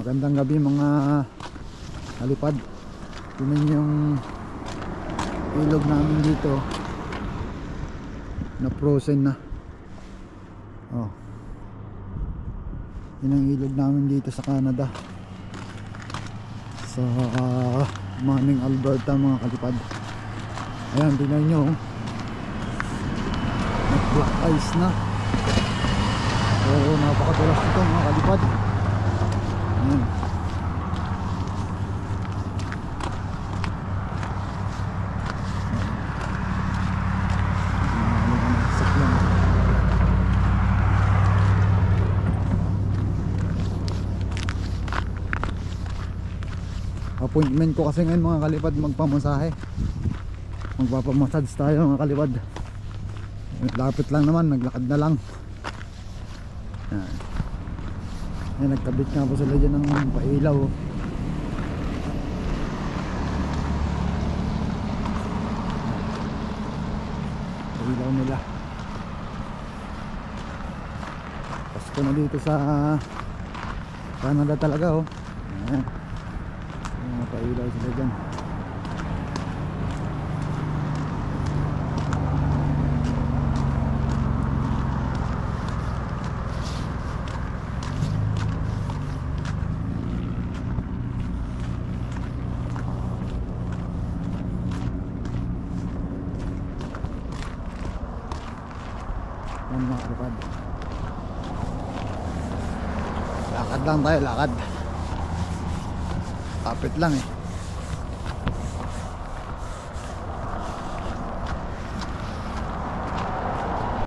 Magandang gabi mga kalipad. Tingnan niyo yung ilog namin dito na frozen na. Oh. Yun ang ilog namin dito sa Canada, sa Manning, Alberta mga kalipad. Ayan, tingnan nyo, nag-black ice na. So napakadulas ito mga kalipad. Ayan. Appointment ko kasi ngayon mga kalipad, magpamasahe. Magpapamassage tayo mga kalipad. Lapit lang naman, naglakad na lang. Ayan, nagkabit nga po sila dyan ng pailaw. Pailaw nila. Pasko na dito sa Canada talaga, oh. Ayan, pailaw sila dyan. Yan mga kalipad, lakad lang tayo, lakad. Kapit lang eh.